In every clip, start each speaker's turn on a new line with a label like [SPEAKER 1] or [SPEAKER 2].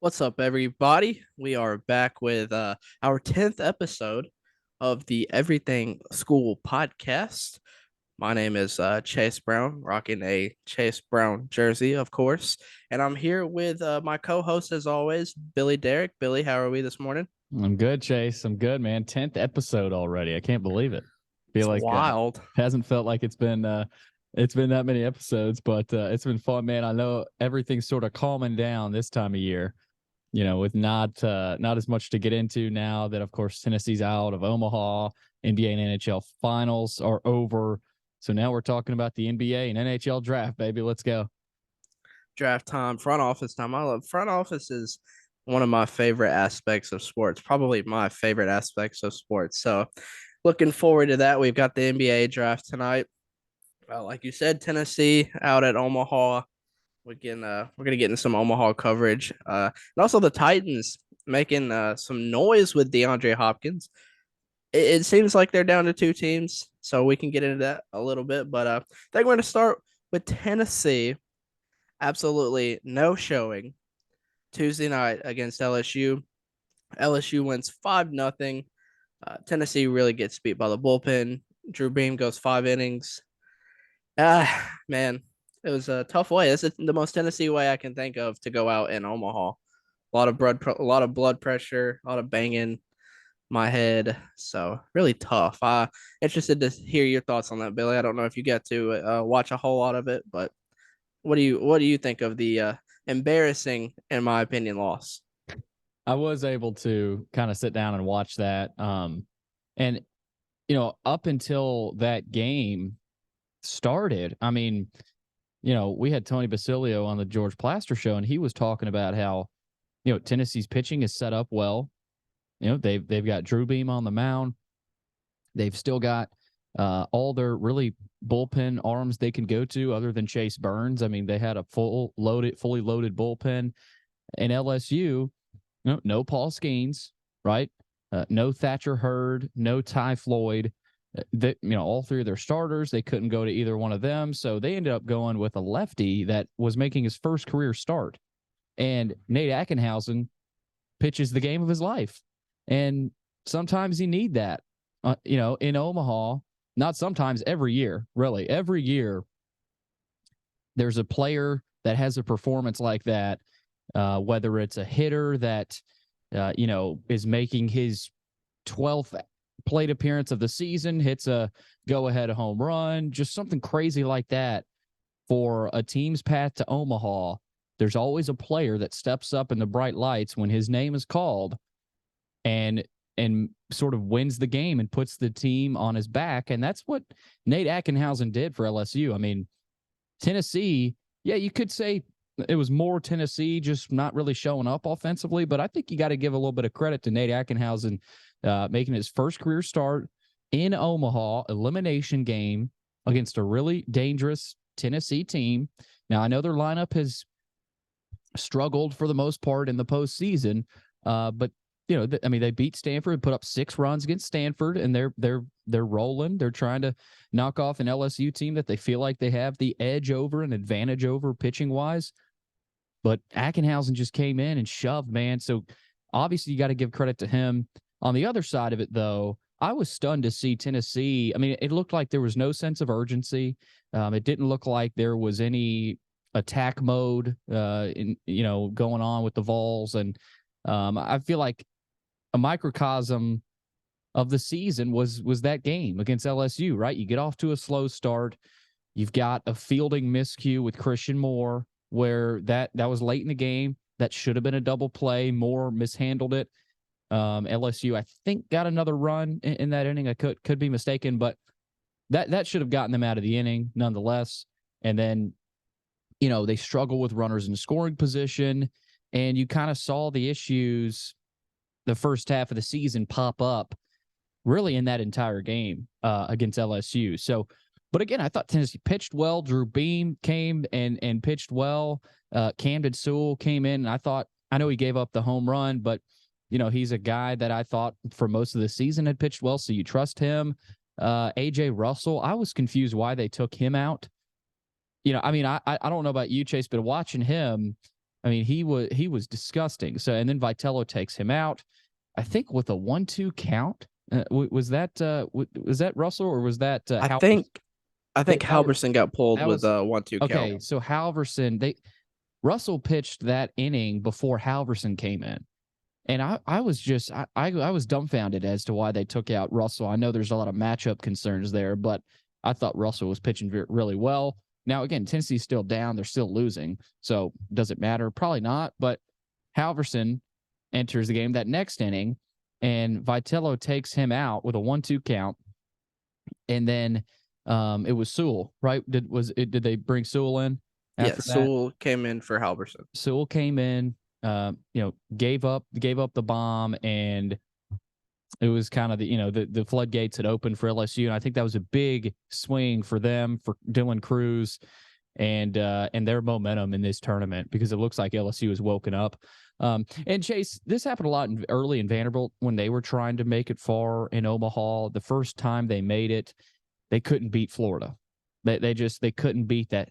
[SPEAKER 1] What's up, everybody? We are back with our 10th episode of the Everything School podcast. My name is Chase Brown, rocking a Chase Brown jersey, of course. And I'm here with my co host, as always, Billy Derrick. Billy, how are we this morning?
[SPEAKER 2] I'm good, Chase. I'm good, man. 10th episode already. I can't believe it. Feel
[SPEAKER 1] It's
[SPEAKER 2] like
[SPEAKER 1] wild.
[SPEAKER 2] hasn't felt like it's been that many episodes, but it's been fun, man. I know everything's sort of calming down this time of year, with not as much to get into now that of course Tennessee's out of Omaha. NBA and NHL finals are over. So now we're talking about the NBA and NHL draft, baby. Let's go.
[SPEAKER 1] Draft time, front office time. I love front office is one of my favorite aspects of sports, probably my favorite aspects of sports. So looking forward to that. We've got the NBA draft tonight. Like you said, Tennessee out at Omaha. We're gonna get in some Omaha coverage. And also the Titans making some noise with Deandre Hopkins. It seems like they're down to two teams, so we can get into that a little bit. But I think we're gonna start with Tennessee. Absolutely no showing Tuesday night against LSU. LSU wins 5-0. Tennessee really gets beat by the bullpen. Drew Beam goes 5 innings. Man, it was a tough way. This is the most Tennessee way I can think of to go out in Omaha. A lot of blood pressure, a lot of banging my head. So really tough. Interested to hear your thoughts on that, Billy. I don't know if you get to watch a whole lot of it, but what do you think of the embarrassing, in my opinion, loss?
[SPEAKER 2] I was able to kind of sit down and watch that. And up until that game started, I mean, we had Tony Basilio on the George Plaster show, and he was talking about how, Tennessee's pitching is set up well. They've got Drew Beam on the mound. They've still got all their really bullpen arms they can go to other than Chase Burns. I mean, they had a fully loaded bullpen. In LSU, no Paul Skeens, right? No Thatcher Hurd, no Ty Floyd. All three of their starters, they couldn't go to either one of them. So they ended up going with a lefty that was making his first career start. And Nate Ackenhausen pitches the game of his life. And sometimes you need that, in Omaha. Not sometimes, every year, really. Every year, there's a player that has a performance like that, whether it's a hitter that, is making his 12th plate appearance of the season, hits a go-ahead home run, just something crazy like that for a team's path to Omaha. There's always a player that steps up in the bright lights when his name is called and sort of wins the game and puts the team on his back. And that's what Nate Ackenhausen did for LSU. I mean, Tennessee, yeah, you could say it was more Tennessee just not really showing up offensively, but I think you got to give a little bit of credit to Nate Ackenhausen making his first career start in Omaha, elimination game against a really dangerous Tennessee team. Now, I know their lineup has struggled for the most part in the postseason, but they beat Stanford, put up 6 runs against Stanford, and they're rolling. They're trying to knock off an LSU team that they feel like they have the edge over, an advantage over pitching wise. But Ackenhausen just came in and shoved, man. So obviously you got to give credit to him. On the other side of it, though, I was stunned to see Tennessee. I mean, it looked like there was no sense of urgency. It didn't look like there was any attack mode, going on with the Vols. And I feel like a microcosm of the season was that game against LSU, right? You get off to a slow start. You've got a fielding miscue with Christian Moore where that was late in the game. That should have been a double play. Moore mishandled it. LSU, I think, got another run in that inning. I could be mistaken, but that should have gotten them out of the inning nonetheless. And then, they struggle with runners in scoring position, and you kind of saw the issues the first half of the season pop up really in that entire game against LSU. So, but again, I thought Tennessee pitched well. Drew Beam came and pitched well. Camden Sewell came in, and I know he gave up the home run, but he's a guy that I thought for most of the season had pitched well, so you trust him. AJ Russell, I was confused why they took him out. I don't know about you, Chase, but watching him, I mean, he was disgusting. So and then Vitello takes him out, I think with a 1-2 count. Was that Russell or was that
[SPEAKER 1] I
[SPEAKER 2] Halverson?
[SPEAKER 1] think I think Halverson got pulled
[SPEAKER 2] That
[SPEAKER 1] with
[SPEAKER 2] was
[SPEAKER 1] a 1-2 count.
[SPEAKER 2] okay. So Russell pitched that inning before Halverson came in. And I was just I was dumbfounded as to why they took out Russell. I know there's a lot of matchup concerns there, but I thought Russell was pitching really well. Now again, Tennessee's still down; they're still losing, so does it matter? Probably not. But Halverson enters the game that next inning, and Vitello takes him out with a 1-2 count, and then it was Sewell, right? Did they bring Sewell in after
[SPEAKER 1] Yes,
[SPEAKER 2] that?
[SPEAKER 1] Sewell came in for Halverson.
[SPEAKER 2] Sewell came in, gave up the bomb, and it was kind of the floodgates had opened for LSU, and I think that was a big swing for them, for Dylan Cruz, and their momentum in this tournament, because it looks like LSU has woken up. And Chase, this happened a lot early in Vanderbilt when they were trying to make it far in Omaha. The first time they made it, they couldn't beat Florida. They couldn't beat that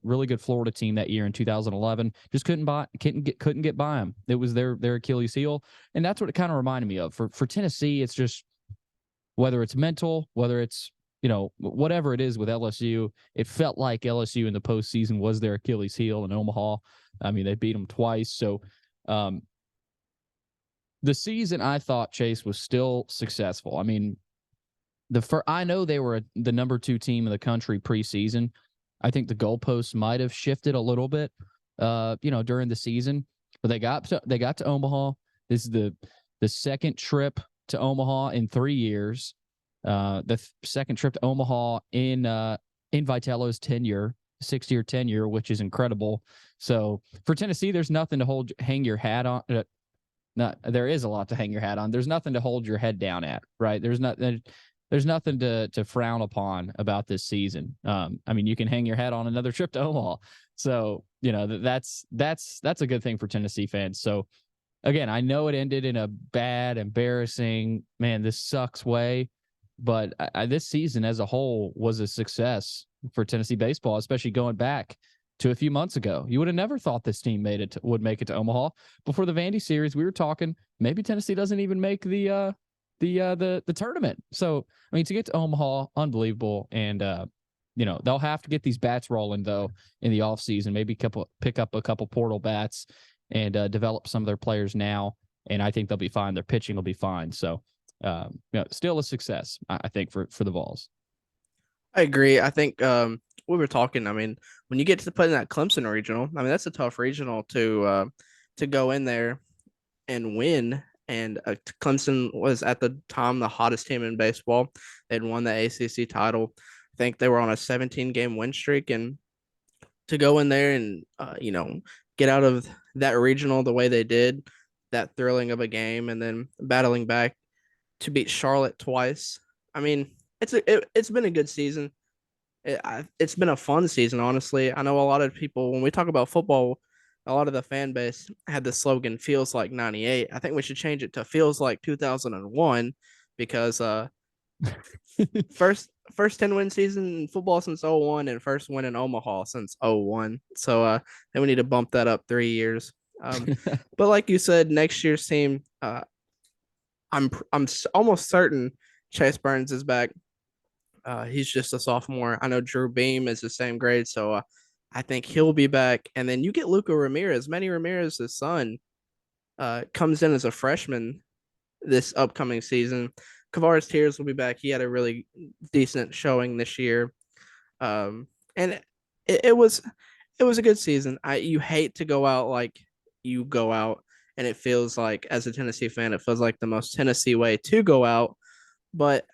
[SPEAKER 2] really good Florida team that year in 2011. Just couldn't get by them. It was their Achilles heel, and that's what it kind of reminded me of. For Tennessee, it's just whether it's mental, whether it's whatever it is with LSU. It felt like LSU in the postseason was their Achilles heel in Omaha. I mean, they beat them twice. So the season, I thought, Chase, was still successful. I mean, I know they were the number 2 team in the country preseason. I think the goalposts might have shifted a little bit, during the season, but they got to Omaha. This is the second trip to Omaha in 3 years. The second trip to Omaha in Vitello's tenure, 6-year tenure, which is incredible. So for Tennessee, there's nothing to hang your hat on. There is a lot to hang your hat on. There's nothing to hold your head down at, right? There's nothing to frown upon about this season. I mean, you can hang your hat on another trip to Omaha. So, that's a good thing for Tennessee fans. So again, I know it ended in a bad, embarrassing, man, this sucks way, but this season as a whole was a success for Tennessee baseball, especially going back to a few months ago. You would have never thought this team would make it to Omaha. Before the Vandy series, we were talking maybe Tennessee doesn't even make the tournament. So I mean, to get to Omaha, unbelievable. And they'll have to get these bats rolling though in the offseason. Maybe pick up a couple portal bats and develop some of their players now. And I think they'll be fine. Their pitching will be fine. So still a success, I think, for the Vols.
[SPEAKER 1] I agree. I think we were talking. I mean, when you get to put in that Clemson regional, I mean that's a tough regional to go in there and win. And Clemson was at the time the hottest team in baseball. They'd won the ACC title. I think they were on a 17-game win streak, and to go in there and get out of that regional the way they did, that thrilling of a game, and then battling back to beat Charlotte twice. I mean, it's been a good season. It's been a fun season, honestly. I know a lot of people, when we talk about football, a lot of the fan base had the slogan "Feels like '98." I think we should change it to "Feels like 2001," because first 10-win season in football since '01, and first win in Omaha since '01. So then we need to bump that up 3 years. But like you said, next year's team, I'm almost certain Chase Burns is back. He's just a sophomore. I know Drew Beam is the same grade, so I think he'll be back. And then you get Luca Ramirez. Manny Ramirez's son comes in as a freshman this upcoming season. Kavares Tears will be back. He had a really decent showing this year, and it was a good season. You hate to go out like you go out, and it feels like, as a Tennessee fan, it feels like the most Tennessee way to go out, but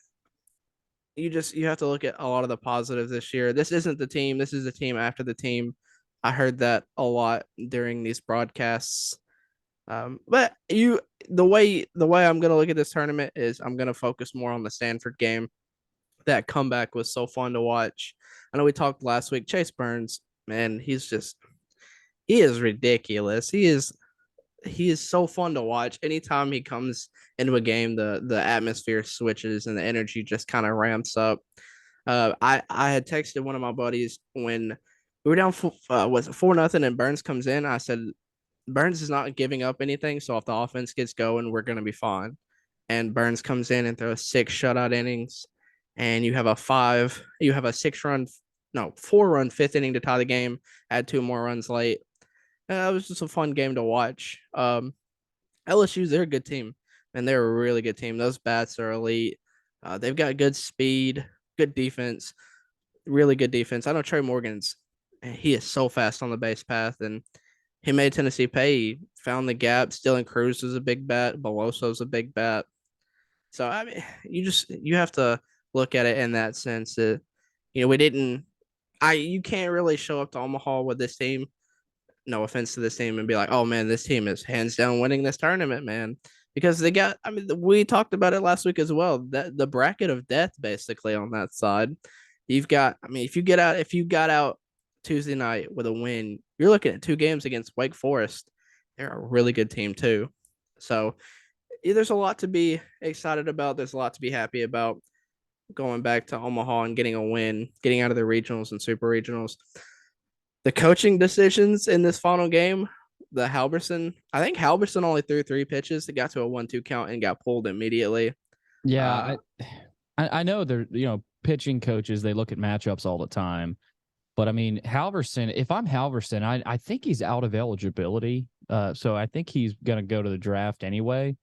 [SPEAKER 1] you have to look at a lot of the positives this year. This isn't the team. This is the team after the team. I heard that a lot during these broadcasts. But the way I'm gonna look at this tournament is I'm gonna focus more on the Stanford game. That comeback was so fun to watch. I know we talked last week. Chase Burns, man, he is ridiculous. He is so fun to watch. Anytime he comes into a game, the atmosphere switches and the energy just kind of ramps up. I had texted one of my buddies when We were down, was it 4-0, and Burns comes in. I said, Burns is not giving up anything. So if the offense gets going, we're going to be fine. And Burns comes in and throws 6 shutout innings. And you have a 6 run, no, 4 run fifth inning to tie the game, add 2 more runs late. It was just a fun game to watch. LSU's, they're a good team, and they're a really good team. Those bats are elite. They've got good speed, good defense, really good defense. I know Trey Morgan's, he is so fast on the base path, and he made Tennessee pay. He found the gap. Dylan Cruz is a big bat. Beloso's a big bat. So I mean, you have to look at it in that sense that we didn't. You can't really show up to Omaha with this team. No offense to this team, and be like, oh man, this team is hands down winning this tournament, man. Because they got, I mean, we talked about it last week as well. That the bracket of death basically on that side. You've got, I mean, if you got out Tuesday night with a win, you're looking at 2 games against Wake Forest. They're a really good team too. So yeah, there's a lot to be excited about. There's a lot to be happy about going back to Omaha and getting a win, getting out of the regionals and super regionals. The coaching decisions in this final game, I think Halverson only threw 3 pitches. It got to a 1-2 count and got pulled immediately.
[SPEAKER 2] Yeah, I know they're pitching coaches. They look at matchups all the time, but I mean Halverson. If I'm Halverson, I think he's out of eligibility. So I think he's gonna go to the draft anyway.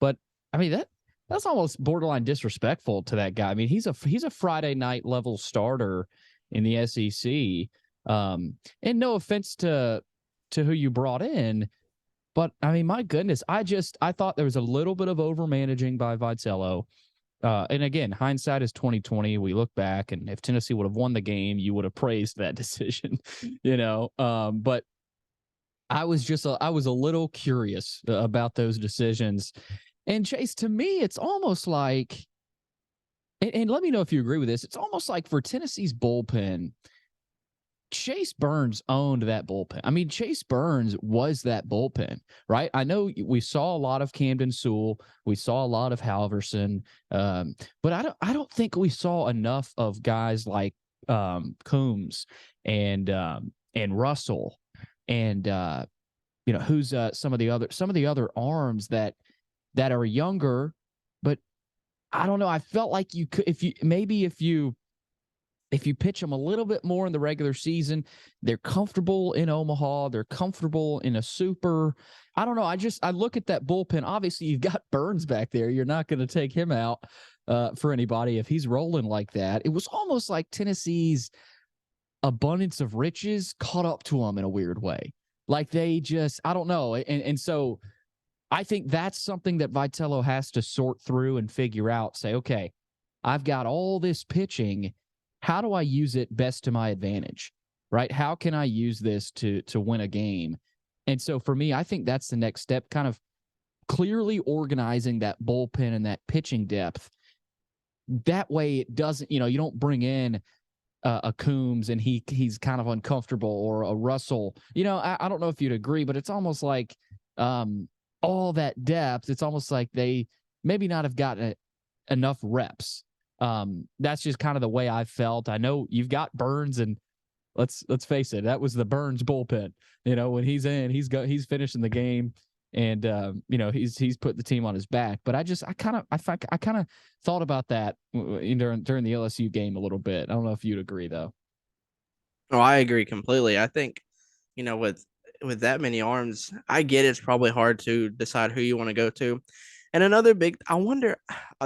[SPEAKER 2] But I mean that's almost borderline disrespectful to that guy. I mean he's a Friday night level starter in the SEC. And no offense to who you brought in, but I mean my goodness, I thought there was a little bit of over managing by Vitello. And again, hindsight is 2020. We look back, and if Tennessee would have won the game, you would have praised that decision, But I was a little curious about those decisions. And Chase, to me, it's almost like, and let me know if you agree with this. It's almost like for Tennessee's bullpen, Chase Burns owned that bullpen. I mean, Chase Burns was that bullpen, right? I know we saw a lot of Camden Sewell, we saw a lot of Halverson, but I don't think we saw enough of guys like Coombs and Russell and who's some of the other arms that are younger, but I don't know. I felt like you could if you pitch them a little bit more in the regular season, they're comfortable in Omaha. They're comfortable in a super. I don't know. I look at that bullpen. Obviously, you've got Burns back there. You're not going to take him out for anybody if he's rolling like that. It was almost like Tennessee's abundance of riches caught up to them in a weird way. Like they just, I don't know. And so I think that's something that Vitello has to sort through and figure out. Say, okay, I've got all this pitching. How do I use it best to my advantage, right? How can I use this to win a game? And so for me, I think that's the next step, kind of clearly organizing that bullpen and that pitching depth. That way it doesn't, you don't bring in a Coombs and he's kind of uncomfortable, or a Russell. I don't know if you'd agree, but it's almost like all that depth, it's almost like they maybe not have gotten enough reps. That's just kind of the way I felt. I know you've got Burns, and let's face it, that was the Burns bullpen. When he's in, he's finishing the game, and he's put the team on his back. But I kind of thought about that during the LSU game a little bit. I don't know if you'd agree though.
[SPEAKER 1] Oh, I agree completely. I think, with that many arms, I get it's probably hard to decide who you want to go to. And another big, I wonder,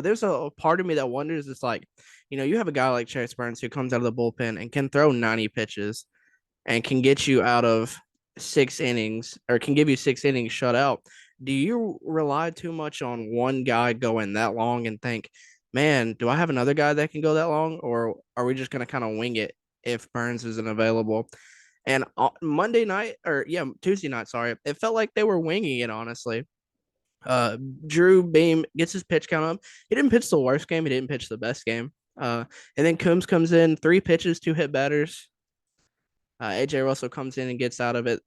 [SPEAKER 1] there's a part of me that wonders, it's like, you have a guy like Chase Burns who comes out of the bullpen and can throw 90 pitches and can get you out of 6 innings, or can give you 6 innings shut out. Do you rely too much on one guy going that long and think, man, do I have another guy that can go that long? Or are we just going to kind of wing it if Burns isn't available? And Monday night, or yeah, Tuesday night, sorry, it felt like they were winging it, honestly. Uh, Drew Beam gets his pitch count up. He didn't pitch the worst game. He didn't pitch the best game. And then Coombs comes in, 3 pitches, 2 hit batters. AJ Russell comes in and gets out of it.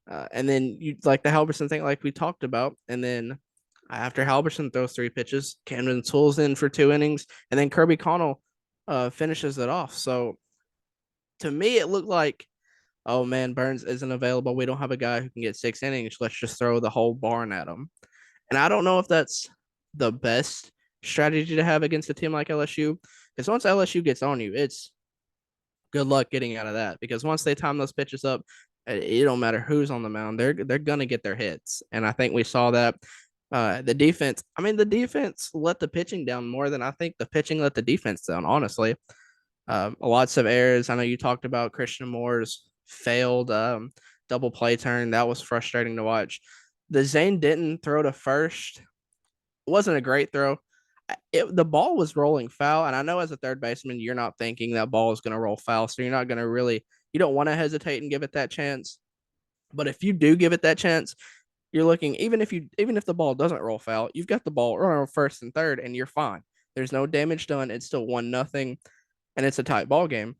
[SPEAKER 1] And then you like the Halverson thing, like we talked about. And then after Halverson throws 3 pitches, Camden Sewell's in for 2 innings, and then Kirby Connell finishes it off. So to me, it looked like, oh man, Burns isn't available. We don't have a guy who can get 6 innings. Let's just throw the whole barn at him. And I don't know if that's the best strategy to have against a team like LSU. Because once LSU gets on you, it's good luck getting out of that. Because once they time those pitches up, it don't matter who's on the mound. They're gonna get their hits. And I think we saw that. The defense, I mean, the defense let the pitching down more than I think the pitching let the defense down, honestly. Lots of errors. I know you talked about Christian Moore's failed double play turn. That was frustrating to watch. The Zane Denton throw to first wasn't a great throw. The ball was rolling foul, and I know as a third baseman, you're not thinking that ball is going to roll foul, so you're not going to really, you don't want to hesitate and give it that chance. But if you do give it that chance, you're looking even if the ball doesn't roll foul, you've got the ball running first and third, and you're fine. There's no damage done. It's still 1-0, and it's a tight ball game.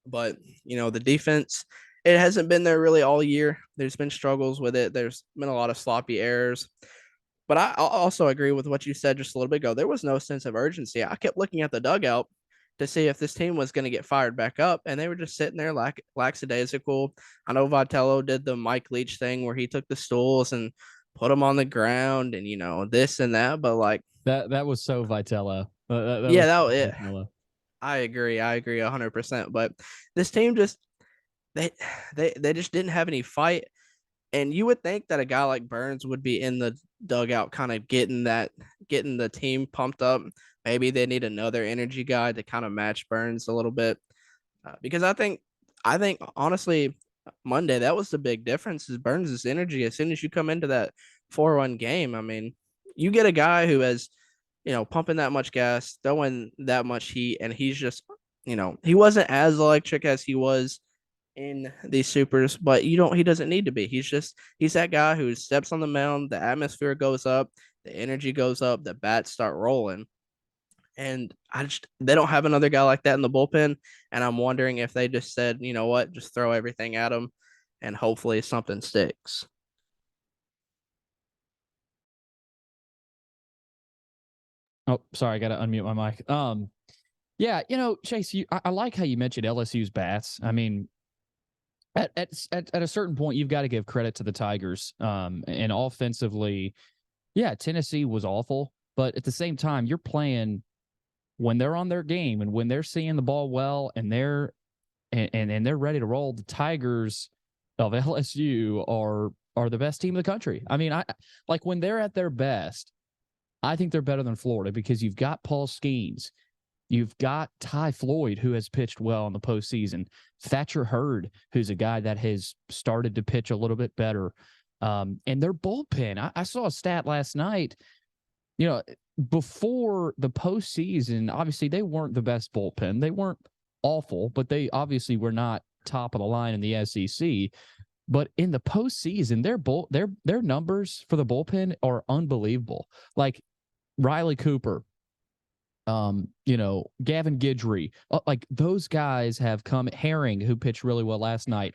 [SPEAKER 1] But the defense, it hasn't been there really all year. There's been struggles with it. There's been a lot of sloppy errors. But I also agree with what you said just a little bit ago. There was no sense of urgency. I kept looking at the dugout to see if this team was going to get fired back up, and they were just sitting there lackadaisical. I know Vitello did the Mike Leach thing where he took the stools and put them on the ground, and this and that. But like
[SPEAKER 2] that was so Vitello. That
[SPEAKER 1] yeah,
[SPEAKER 2] was
[SPEAKER 1] that
[SPEAKER 2] so
[SPEAKER 1] it.
[SPEAKER 2] Vitello.
[SPEAKER 1] I agree. I agree 100%. But this team just they they just didn't have any fight. And you would think that a guy like Burns would be in the dugout, kind of getting the team pumped up. Maybe they need another energy guy to kind of match Burns a little bit, because I think honestly, Monday that was the big difference is Burns' energy. As soon as you come into that 4-1 game, I mean, you get a guy who has pumping that much gas, throwing that much heat, and he's just he wasn't as electric as he was in these supers, but he doesn't need to be. He's that guy who steps on the mound, the atmosphere goes up, the energy goes up, the bats start rolling. And they don't have another guy like that in the bullpen. And I'm wondering if they just said, you know what, just throw everything at him and hopefully something sticks.
[SPEAKER 2] Oh, sorry, I got to unmute my mic. Yeah, Chase, I like how you mentioned LSU's bats. I mean, at a certain point, you've got to give credit to the Tigers. And offensively, yeah, Tennessee was awful, but at the same time, you're playing when they're on their game and when they're seeing the ball well and they're ready to roll. The Tigers of LSU are the best team in the country. I mean, I like when they're at their best. I think they're better than Florida because you've got Paul Skeens. You've got Ty Floyd, who has pitched well in the postseason. Thatcher Hurd, who's a guy that has started to pitch a little bit better. And their bullpen, I saw a stat last night. Before the postseason, obviously they weren't the best bullpen. They weren't awful, but they obviously were not top of the line in the SEC. But in the postseason, their numbers for the bullpen are unbelievable. Like Riley Cooper, Gavin Guidry, like those guys have come. Herring, who pitched really well last night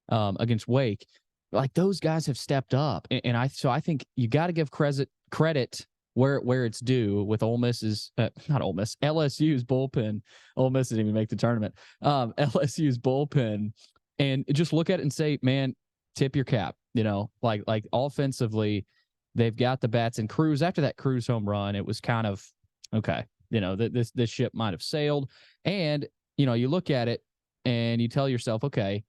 [SPEAKER 2] against Wake, like those guys have stepped up, and I think you got to give credit where it's due with Ole Miss's not Ole Miss, LSU's bullpen. Ole Miss didn't even make the tournament. LSU's bullpen, and just look at it and say, man, tip your cap. Like offensively, they've got the bats. And Cruz, after that Cruz home run, it was kind of okay. This ship might have sailed. And you look at it and you tell yourself, okay,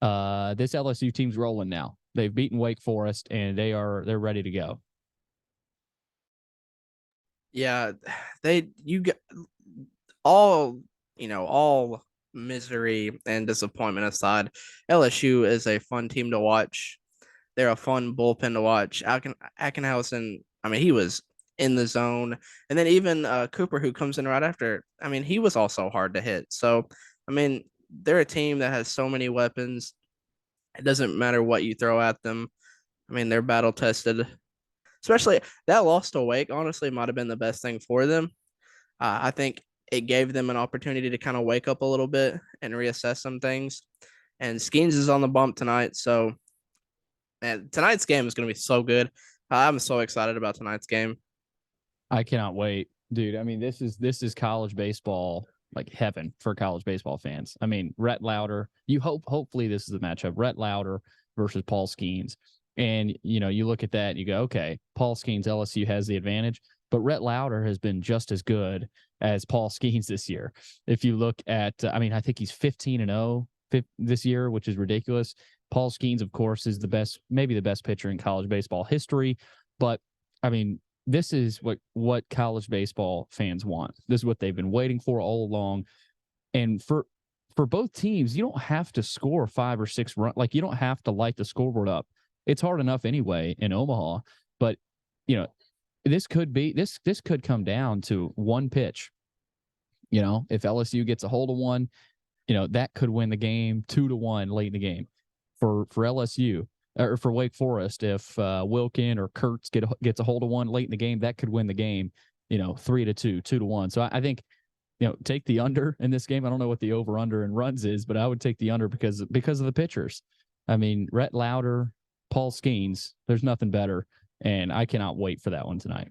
[SPEAKER 2] this LSU team's rolling now. They've beaten Wake Forest and they're ready to go.
[SPEAKER 1] Yeah, you get all misery and disappointment aside, LSU is a fun team to watch. They're a fun bullpen to watch. Ackenhausen, I mean, he was in the zone. And then even Cooper, who comes in right after, I mean, he was also hard to hit. So, I mean, they're a team that has so many weapons. It doesn't matter what you throw at them. I mean, they're battle tested. Especially that loss to Wake, honestly, might have been the best thing for them. I think it gave them an opportunity to kind of wake up a little bit and reassess some things. And Skeens is on the bump tonight. So, man, tonight's game is going to be so good. I'm so excited about tonight's game.
[SPEAKER 2] I cannot wait, dude. I mean, this is college baseball like heaven for college baseball fans. I mean, Rhett Lauder, hopefully this is the matchup, Rhett Lauder versus Paul Skeens. And, you look at that and you go, okay, Paul Skeens, LSU has the advantage, but Rhett Lauder has been just as good as Paul Skeens this year. If you look at, I think he's 15-0 this year, which is ridiculous. Paul Skeens, of course, is maybe the best pitcher in college baseball history. But, I mean, this is what college baseball fans want. This is what they've been waiting for all along. And for both teams, you don't have to score 5 or 6 runs. Like, you don't have to light the scoreboard up. It's hard enough anyway in Omaha. But, this could come down to one pitch. If LSU gets a hold of one, that could win the game 2-1 late in the game for LSU. Or for Wake Forest, if Wilkin or Kurtz gets a hold of one late in the game, that could win the game, 3-2, 2-1. So I think, take the under in this game. I don't know what the over under in runs is, but I would take the under because of the pitchers. I mean, Rhett Lauder, Paul Skeens, there's nothing better, and I cannot wait for that one tonight.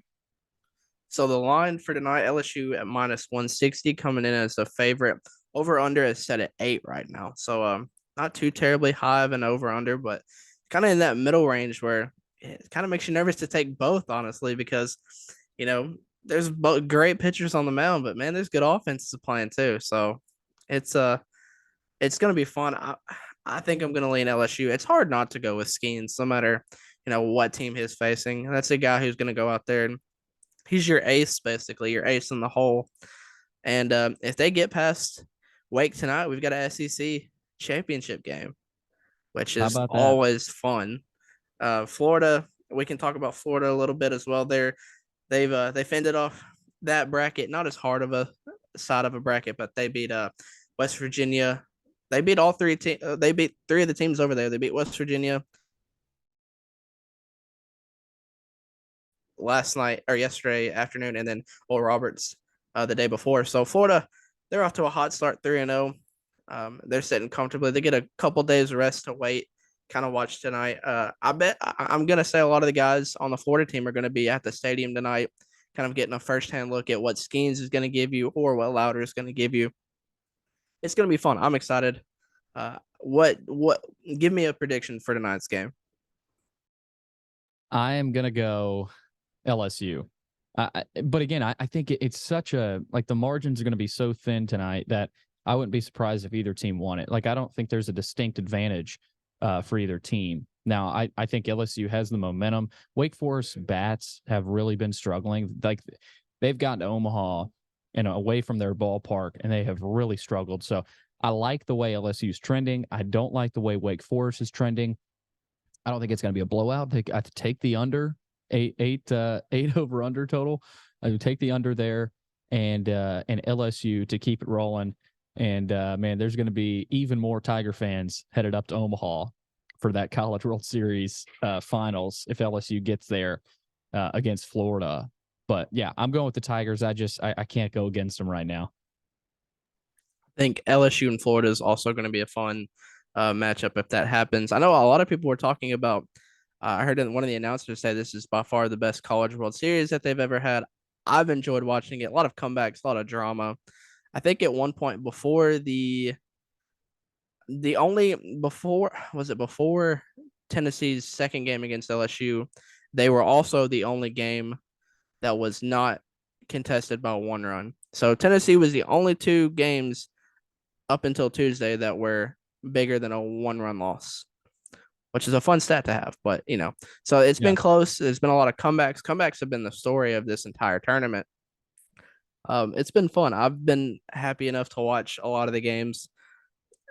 [SPEAKER 1] So the line for tonight, LSU at -160, coming in as a favorite. Over under is set at 8 right now. So not too terribly high of an over under, but kind of in that middle range where it kind of makes you nervous to take both, honestly, because there's great pitchers on the mound, but man, there's good offenses playing too. So it's gonna be fun. I think I'm gonna lean LSU. It's hard not to go with Skeens, no matter what team he's facing. And that's a guy who's gonna go out there and he's your ace, basically, your ace in the hole. And if they get past Wake tonight, we've got an SEC championship game, which
[SPEAKER 2] How
[SPEAKER 1] is
[SPEAKER 2] about that?
[SPEAKER 1] always fun. Florida, we can talk about Florida a little bit as well. They fended off that bracket, not as hard of a side of a bracket, but they beat West Virginia. They beat all three teams. They beat 3 of the teams over there. They beat West Virginia last night or yesterday afternoon, and then Oral Roberts the day before. So Florida, they're off to a hot start, 3-0. They're sitting comfortably. They get a couple days of rest to wait. Kind of watch tonight. I bet I'm gonna say a lot of the guys on the Florida team are gonna be at the stadium tonight, kind of getting a firsthand look at what Skeens is gonna give you or what Louder is gonna give you. It's gonna be fun. I'm excited. What? Give me a prediction for tonight's game.
[SPEAKER 2] I am gonna go LSU. But again, I think it's such the margins are going to be so thin tonight that I wouldn't be surprised if either team won it. Like, I don't think there's a distinct advantage for either team. Now, I think LSU has the momentum. Wake Forest bats have really been struggling. Like, they've gotten to Omaha and away from their ballpark, and they have really struggled. So I like the way LSU is trending. I don't like the way Wake Forest is trending. I don't think it's going to be a blowout. I have to take the under. Eight over under total. I would take the under there and LSU to keep it rolling. And man, there's going to be even more Tiger fans headed up to Omaha for that College World Series finals if LSU gets there against Florida. But yeah, I'm going with the Tigers. I can't go against them right now.
[SPEAKER 1] I think LSU and Florida is also going to be a fun matchup if that happens. I know a lot of people were talking about. I heard one of the announcers say this is by far the best College World Series that they've ever had. I've enjoyed watching it. A lot of comebacks, a lot of drama. I think at one point before before Tennessee's second game against LSU, they were also the only game that was not contested by 1 run. So Tennessee was the only 2 games up until Tuesday that were bigger than a 1-run loss, which is a fun stat to have. But, so it's been close. There's been a lot of comebacks. Comebacks have been the story of this entire tournament. It's been fun. I've been happy enough to watch a lot of the games.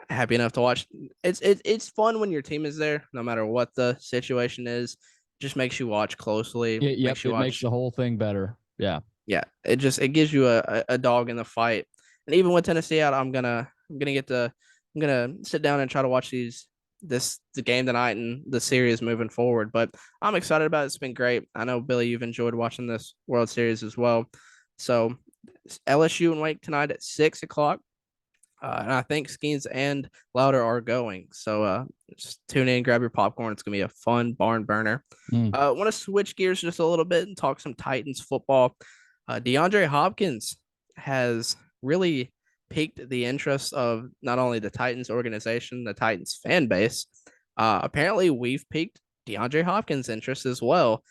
[SPEAKER 1] Happy enough to watch. It's fun when your team is there, no matter what the situation is. Just makes you watch closely.
[SPEAKER 2] Makes the whole thing better. Yeah.
[SPEAKER 1] Yeah. It gives you a dog in the fight. And even with Tennessee out, I'm gonna sit down and try to watch the game tonight and the series moving forward. But I'm excited about it. It's been great. I know, Billy, you've enjoyed watching this World Series as well. So LSU and Wake tonight at 6 o'clock. And I think Skeens and Louder are going. So just tune in, grab your popcorn. It's going to be a fun barn burner. I want to switch gears just a little bit and talk some Titans football. DeAndre Hopkins has really piqued the interest of not only the Titans organization, the Titans fan base. Apparently, we've piqued DeAndre Hopkins' interest as well.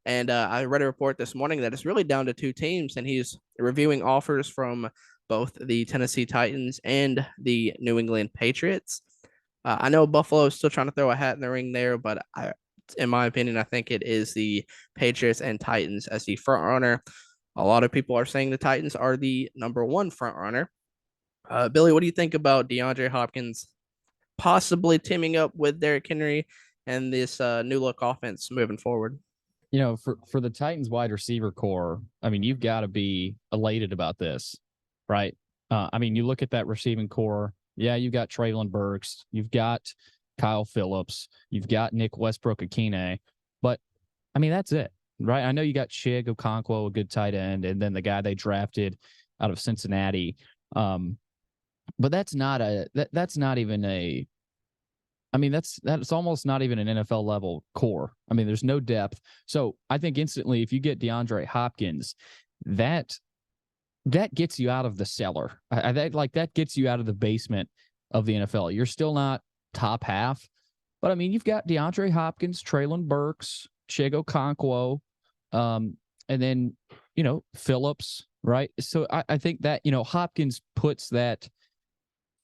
[SPEAKER 1] And I read a report this morning that it's really down to two teams, and he's reviewing offers from both the Tennessee Titans and the New England Patriots. I know Buffalo is still trying to throw a hat in the ring there, but in my opinion, I think it is the Patriots and Titans as the front runner. A lot of people are saying the Titans are the number one front runner. Billy, what do you think about DeAndre Hopkins possibly teaming up with Derrick Henry and this new look offense moving forward?
[SPEAKER 2] For the Titans wide receiver core, I mean, you've got to be elated about this, right? I mean, you look at that receiving core. Yeah, you've got Traylon Burks, you've got Kyle Phillips, you've got Nick Westbrook-Akine, but I mean, that's it, right? I know you got Chig Okonkwo, a good tight end, and then the guy they drafted out of Cincinnati. But that's not even a. I mean, that's almost not even an NFL level core. I mean, there's no depth. So I think instantly, if you get DeAndre Hopkins, that gets you out of the cellar. That gets you out of the basement of the NFL. You're still not top half, but I mean, you've got DeAndre Hopkins, Traylon Burks, Chig Okonkwo, and then Phillips, right? So I think that Hopkins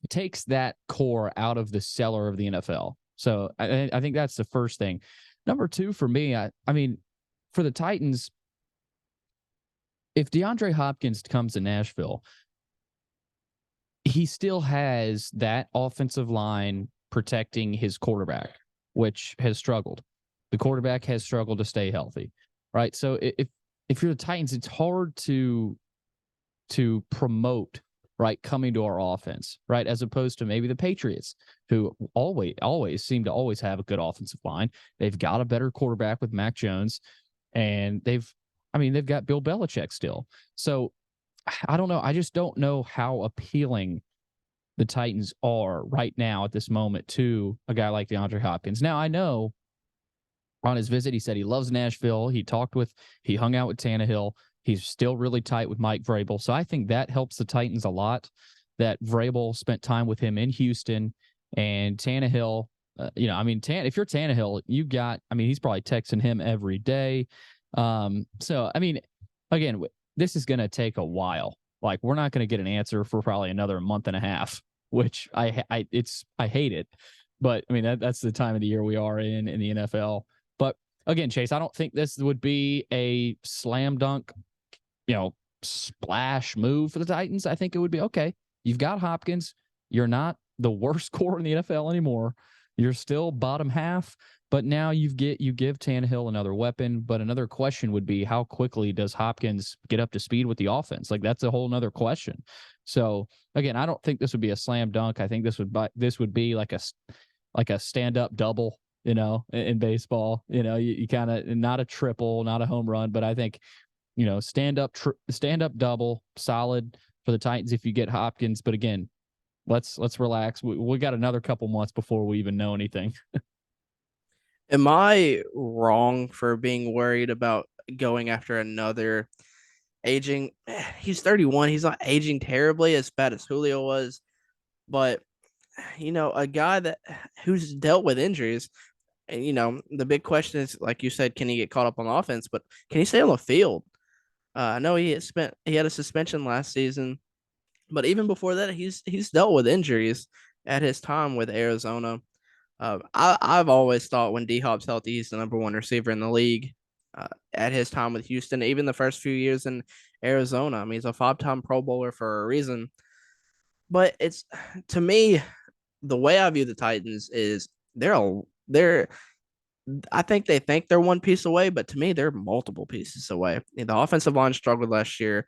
[SPEAKER 2] takes that core out of the cellar of the NFL. So I think that's the first thing. Number two for me, I mean, for the Titans, if DeAndre Hopkins comes to Nashville, he still has that offensive line protecting his quarterback, which has struggled. The quarterback has struggled to stay healthy, right? So if you're the Titans, it's hard to promote, right, coming to our offense, right, as opposed to maybe the Patriots, who always seem to always have a good offensive line. They've got a better quarterback with Mac Jones, and they've got Bill Belichick still. So I don't know. I just don't know how appealing the Titans are right now at this moment to a guy like DeAndre Hopkins. Now, I know on his visit, he said he loves Nashville. He hung out with Tannehill. He's still really tight with Mike Vrabel. So I think that helps the Titans a lot, that Vrabel spent time with him in Houston, and Tannehill, if you're Tannehill, he's probably texting him every day. So, I mean, again, this is going to take a while. Like, we're not going to get an answer for probably another month and a half, which I hate it. But I mean, that's the time of the year we are in the NFL. But again, Chase, I don't think this would be a slam dunk, splash move for the Titans. I think it would be okay. You've got Hopkins. You're not the worst core in the NFL anymore. You're still bottom half, but now you give Tannehill another weapon. But another question would be, how quickly does Hopkins get up to speed with the offense? Like, that's a whole nother question. So again, I don't think this would be a slam dunk. I think this would be like a stand up double, in baseball. You kind of, not a triple, not a home run, but I think stand up double, solid for the Titans if you get Hopkins. But again, let's relax. We got another couple months before we even know anything.
[SPEAKER 1] Am I wrong for being worried about going after another aging? He's 31. He's not aging terribly as bad as Julio was, but a guy who's dealt with injuries. And the big question is, like you said, can he get caught up on offense? But can he stay on the field? I know he had a suspension last season, but even before that, he's dealt with injuries at his time with Arizona. I've always thought when D Hop's healthy, he's the number one receiver in the league. At his time with Houston, even the first few years in Arizona, I mean, he's a 5-time Pro Bowler for a reason. But it's, to me, the way I view the Titans is they're I think they're one piece away, but to me, they're multiple pieces away. The offensive line struggled last year.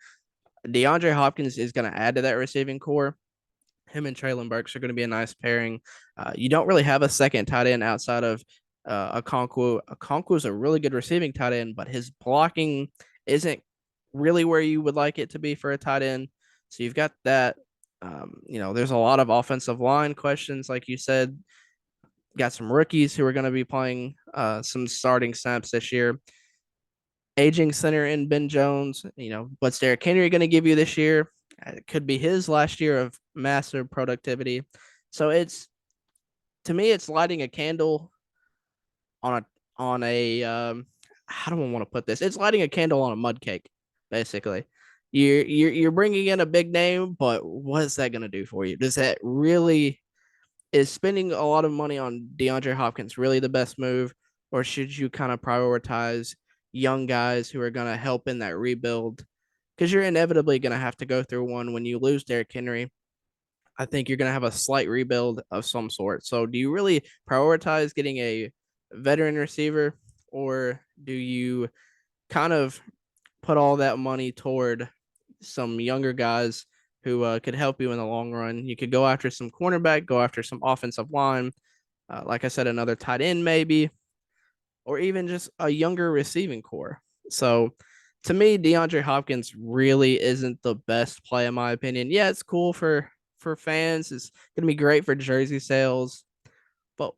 [SPEAKER 1] DeAndre Hopkins is going to add to that receiving core. Him and Traylon Burks are going to be a nice pairing. You don't really have a second tight end outside of Okonkwo. Okonkwo is a really good receiving tight end, but his blocking isn't really where you would like it to be for a tight end. So you've got that. There's a lot of offensive line questions, like you said. Got some rookies who are going to be playing some starting snaps this year. Aging center in Ben Jones. What's Derrick Henry going to give you this year? It could be his last year of massive productivity. So it's to me, it's lighting a candle on a how do I want to put this? It's lighting a candle on a mud cake, basically. You're bringing in a big name, but what is that going to do for you? Does that really is spending a lot of money on DeAndre Hopkins really the best move, or should you kind of prioritize young guys who are going to help in that rebuild? Because you're inevitably going to have to go through one when you lose Derrick Henry. I think you're going to have a slight rebuild of some sort. So, do you really prioritize getting a veteran receiver, or do you kind of put all that money toward some younger guys who could help you in the long run? You could go after some cornerback, go after some offensive line, like I said, another tight end maybe, or even just a younger receiving core. So to me, DeAndre Hopkins really isn't the best play in my opinion. Yeah, it's cool for fans. It's gonna be great for jersey sales, but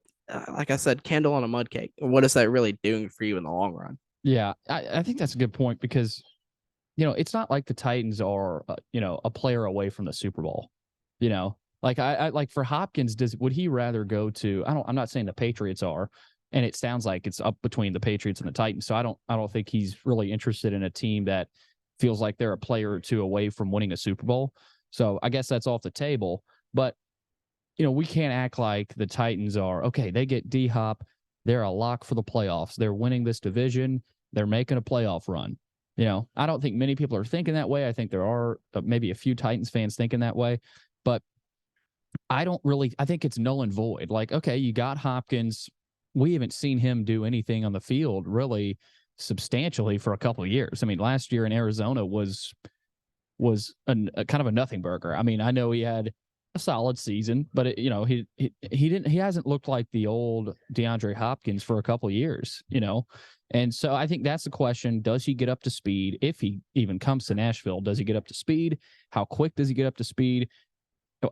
[SPEAKER 1] like I said, candle on a mud cake. What is that really doing for you in the long run?
[SPEAKER 2] Yeah, I think that's a good point because it's not like the Titans are a player away from the Super Bowl. Like I like for Hopkins, would he rather go to? I'm not saying the Patriots are, and it sounds like it's up between the Patriots and the Titans. So I don't think he's really interested in a team that feels like they're a player or two away from winning a Super Bowl. So I guess that's off the table. But we can't act like the Titans are okay. They get D Hop, they're a lock for the playoffs. They're winning this division. They're making a playoff run. I don't think many people are thinking that way. I think there are maybe a few Titans fans thinking that way, but I think it's null and void. Like, okay, you got Hopkins. We haven't seen him do anything on the field really substantially for a couple of years. I mean, last year in Arizona was a kind of a nothing burger. I mean, I know he had a solid season, but he hasn't looked like the old DeAndre Hopkins for a couple of years. And so I think that's the question. Does he get up to speed? If he even comes to Nashville, does he get up to speed? How quick does he get up to speed?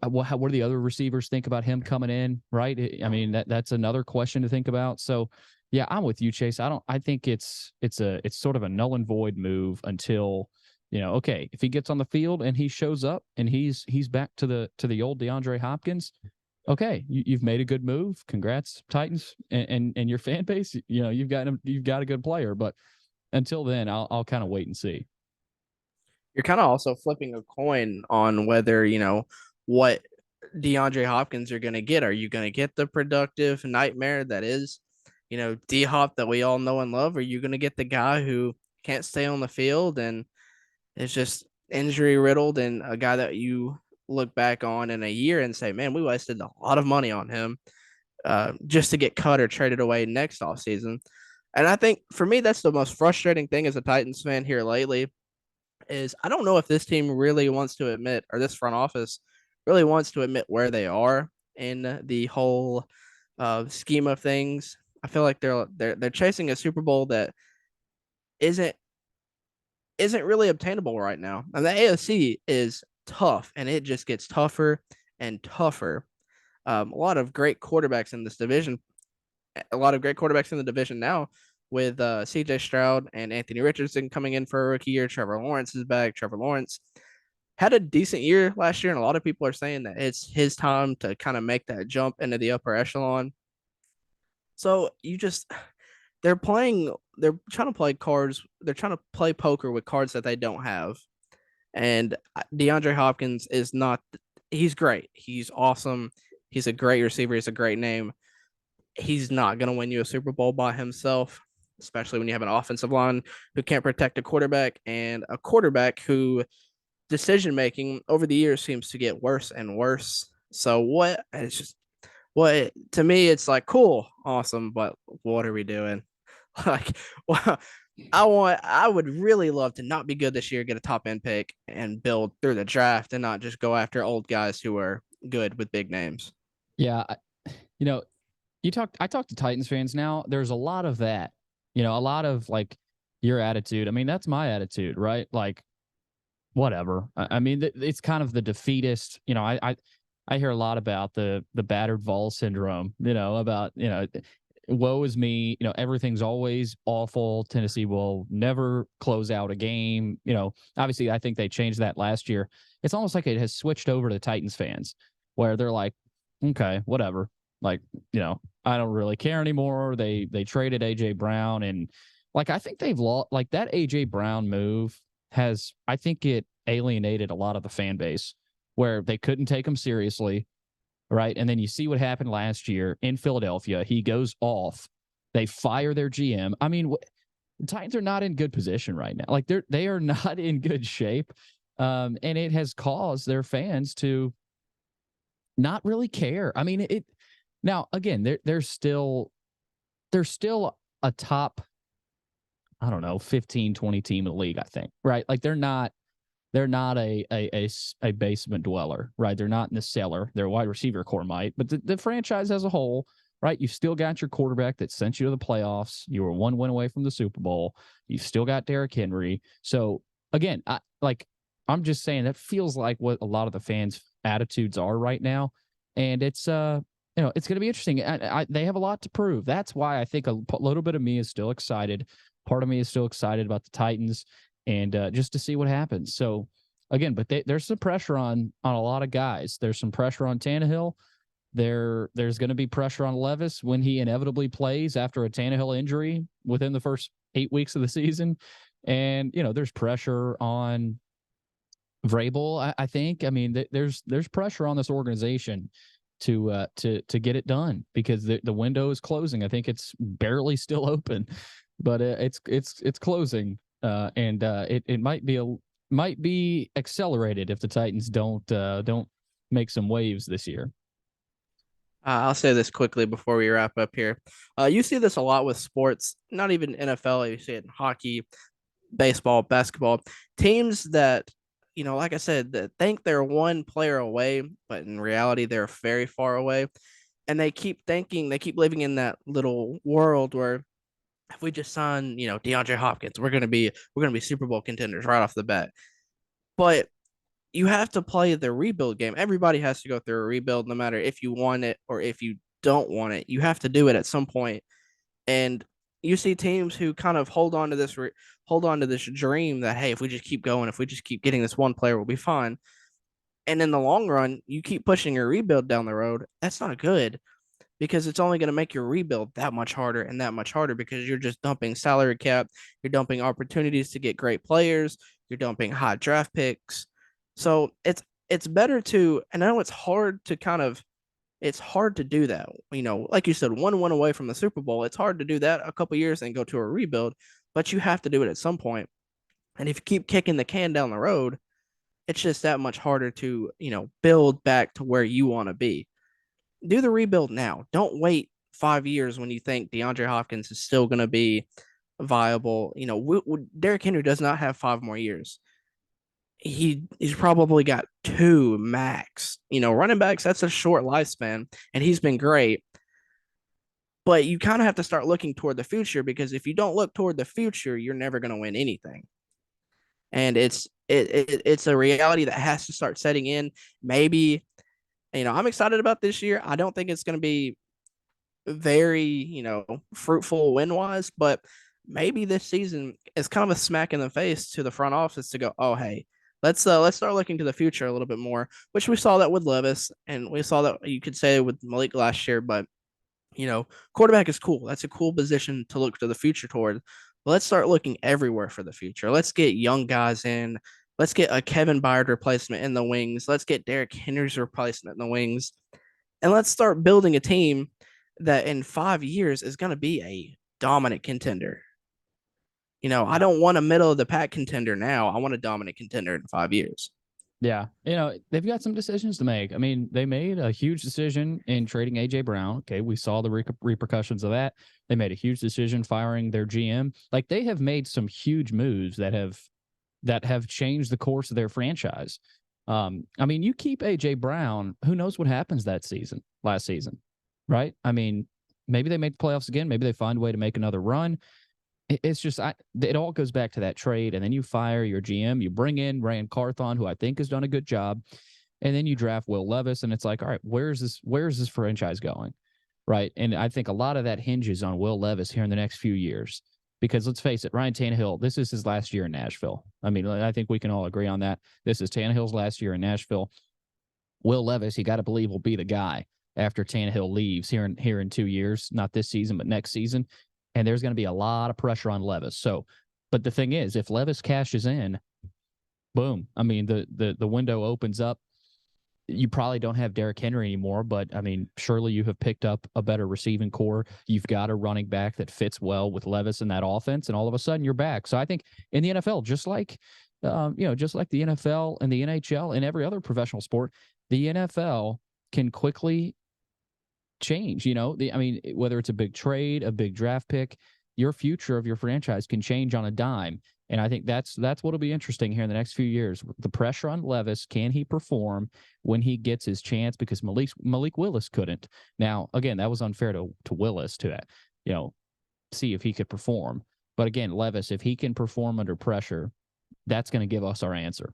[SPEAKER 2] What do the other receivers think about him coming in? Right. I mean, that's another question to think about. So yeah, I'm with you, Chase. I think it's sort of a null and void move until, okay, if he gets on the field and he shows up and he's back to the old DeAndre Hopkins, okay, you've made a good move. Congrats, Titans and your fan base. You've got a good player, but until then, I'll kind of wait and see.
[SPEAKER 1] You're kind of also flipping a coin on whether, what DeAndre Hopkins you're going to get. Are you going to get the productive nightmare that is, D Hop that we all know and love? Or are you going to get the guy who can't stay on the field and is just injury riddled and a guy that you look back on in a year and say, man, we wasted a lot of money on him just to get cut or traded away next offseason? And I think for me, that's the most frustrating thing as a Titans fan here lately is I don't know if this team really wants to admit, or this front office really wants to admit where they are in the whole scheme of things. I feel like they're chasing a Super Bowl that isn't isn't really obtainable right now. And the AFC is tough, and it just gets tougher and tougher. A lot of great quarterbacks in this division, a lot of great quarterbacks in the division now with CJ Stroud and Anthony Richardson coming in for a rookie year. Trevor Lawrence is back. Trevor Lawrence had a decent year last year, and a lot of people are saying that it's his time to kind of make that jump into the upper echelon. So they're trying to play cards, they're trying to play poker with cards that they don't have. And DeAndre Hopkins is not, he's great. He's awesome. He's a great receiver. He's a great name. He's not going to win you a Super Bowl by himself, especially when you have an offensive line who can't protect a quarterback and a quarterback who decision making over the years seems to get worse and worse. So what it's just what to me it's like cool, awesome, but what are we doing? Like, well, I would really love to not be good this year, get a top end pick and build through the draft and not just go after old guys who are good with big names.
[SPEAKER 2] Yeah, you know, I talk to Titans fans now. There's a lot of that. A lot of like your attitude. I mean, that's my attitude, right? Like whatever. I mean, it's kind of the defeatist. I hear a lot about the battered Vol syndrome. About woe is me. Everything's always awful. Tennessee will never close out a game. Obviously, I think they changed that last year. It's almost like it has switched over to Titans fans where they're like, okay, whatever. Like, I don't really care anymore. They traded AJ Brown, and like I think they've lost like that AJ Brown move has, I think it alienated a lot of the fan base where they couldn't take him seriously. Right. And then you see what happened last year in Philadelphia. He goes off. They fire their GM. I mean, the Titans are not in good position right now. Like they are not in good shape. And it has caused their fans to not really care. I mean, now again, they're still a top, I don't know, 15, 20 team in the league, I think. Right. Like they're not a basement dweller, right? They're not in the cellar. Their wide receiver core might, but the franchise as a whole, right? You've still got your quarterback that sent you to the playoffs. You were 1 win away from the Super Bowl. You've still got Derrick Henry. So again, I'm just saying that feels like what a lot of the fans' attitudes are right now, and it's it's going to be interesting. They have a lot to prove. That's why I think a little bit of me is still excited. Part of me is still excited about the Titans, and just to see what happens. So again, but there's some pressure on a lot of guys. There's some pressure on Tannehill. There's going to be pressure on Levis when he inevitably plays after a Tannehill injury within the first 8 weeks of the season. And, there's pressure on Vrabel, I think. I mean, there's pressure on this organization to get it done because the window is closing. I think it's barely still open, but it's closing. And it might be accelerated if the Titans don't make some waves this year.
[SPEAKER 1] I'll say this quickly before we wrap up here. You see this a lot with sports, not even NFL. You see it in hockey, baseball, basketball. Teams that, like I said, that think they're one player away, but in reality, they're very far away. And they keep living in that little world where if we just sign, Deandre Hopkins, we're gonna be Super Bowl contenders right off the bat. But you have to play the rebuild game. Everybody has to go through a rebuild, no matter if you want it or if you don't want it. You have to do it at some point. And you see teams who kind of hold on to this dream that, hey, if we just keep going, if we just keep getting this one player, we'll be fine. And in the long run, you keep pushing your rebuild down the road. That's not good because it's only going to make your rebuild that much harder and that much harder because you're just dumping salary cap, you're dumping opportunities to get great players, you're dumping high draft picks. So it's better to, and I know it's hard to do that. Like you said, 1 away from the Super Bowl. It's hard to do that a couple years and go to a rebuild, but you have to do it at some point. And if you keep kicking the can down the road, it's just that much harder to, build back to where you want to be. Do the rebuild now. Don't wait 5 years when you think DeAndre Hopkins is still going to be viable. Derrick Henry does not have 5 more years. He's probably got two max. Running backs, that's a short lifespan, and he's been great. But you kind of have to start looking toward the future because if you don't look toward the future, you're never going to win anything. And it's a reality that has to start setting in. Maybe, I'm excited about this year. I don't think it's going to be very, fruitful win wise, but maybe this season is kind of a smack in the face to the front office to go, oh, hey, let's start looking to the future a little bit more, which we saw that with Levis and we saw that you could say with Malik last year, but quarterback is cool. That's a cool position to look to the future toward. But let's start looking everywhere for the future. Let's get young guys in. Let's get a Kevin Byard replacement in the wings. Let's get Derrick Henry's replacement in the wings. And let's start building a team that in 5 years is going to be a dominant contender. I don't want a middle of the pack contender now. I want a dominant contender in 5 years.
[SPEAKER 2] Yeah. They've got some decisions to make. I mean, they made a huge decision in trading AJ Brown. Okay. We saw the repercussions of that. They made a huge decision firing their GM. Like they have made some huge moves that have changed the course of their franchise. I mean, you keep AJ Brown, who knows what happens last season, right? I mean, maybe they make the playoffs again. Maybe they find a way to make another run. It's just, it all goes back to that trade. And then you fire your GM, you bring in Rand Carthon, who I think has done a good job. And then you draft Will Levis. And it's like, all right, where's this franchise going? right? And I think a lot of that hinges on Will Levis here in the next few years. Because let's face it, Ryan Tannehill, this is his last year in Nashville. I mean, I think we can all agree on that. This is Tannehill's last year in Nashville. Will Levis, you got to believe, will be the guy after Tannehill leaves here in 2 years, not this season, but next season. And there's going to be a lot of pressure on Levis. So, but the thing is, if Levis cashes in, boom. I mean, the window opens up. You probably don't have Derrick Henry anymore, but I mean, surely you have picked up a better receiving core. You've got a running back that fits well with Levis in that offense, and all of a sudden you're back. So I think in the NFL, just like the NFL and the NHL and every other professional sport, the NFL can quickly change. Whether it's a big trade, a big draft pick, your future of your franchise can change on a dime. And I think that's what'll be interesting here in the next few years. The pressure on Levis, can he perform when he gets his chance? Because Malik Willis couldn't. Now, again, that was unfair to Willis to, see if he could perform. But again, Levis, if he can perform under pressure, that's going to give us our answer.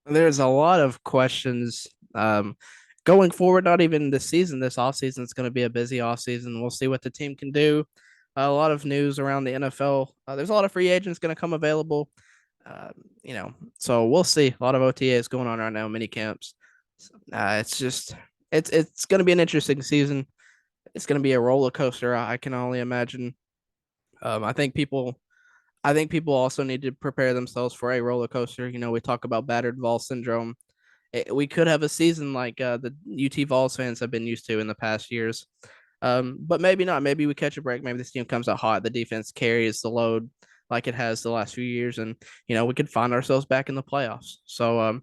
[SPEAKER 1] There's a lot of questions going forward, not even this season. This offseason is going to be a busy offseason. We'll see what the team can do. A lot of news around the NFL. There's a lot of free agents going to come available. Uh, so we'll see. A lot of OTAs going on right now, mini camps. It's just it's going to be an interesting season. It's going to be a roller coaster. I can only imagine. I think people also need to prepare themselves for a roller coaster. We talk about battered Vol syndrome. We could have a season like the UT Vols fans have been used to in the past years. But maybe not. Maybe we catch a break. Maybe this team comes out hot. The defense carries the load like it has the last few years, and we could find ourselves back in the playoffs. So I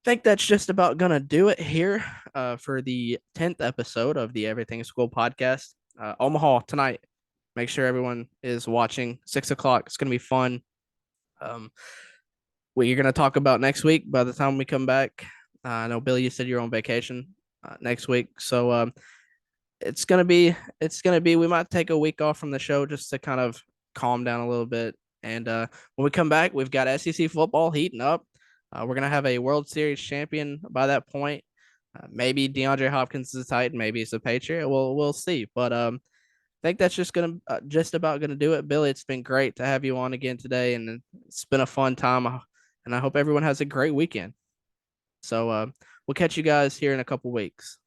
[SPEAKER 1] think that's just about gonna do it here for the 10th episode of the Everything School podcast. Omaha tonight. Make sure everyone is watching. 6 o'clock. It's gonna be fun. Um, what you're gonna talk about next week by the time we come back. I know Billy, you said you're on vacation next week, so it's gonna be we might take a week off from the show just to kind of calm down a little bit. And when we come back, we've got SEC football heating up. We're gonna have a World Series champion by that point. Maybe DeAndre Hopkins is a Titan, maybe it's a Patriot. We'll see. But I think that's just about gonna do it. Billy, it's been great to have you on again today, and it's been a fun time. And I hope everyone has a great weekend. So we'll catch you guys here in a couple weeks.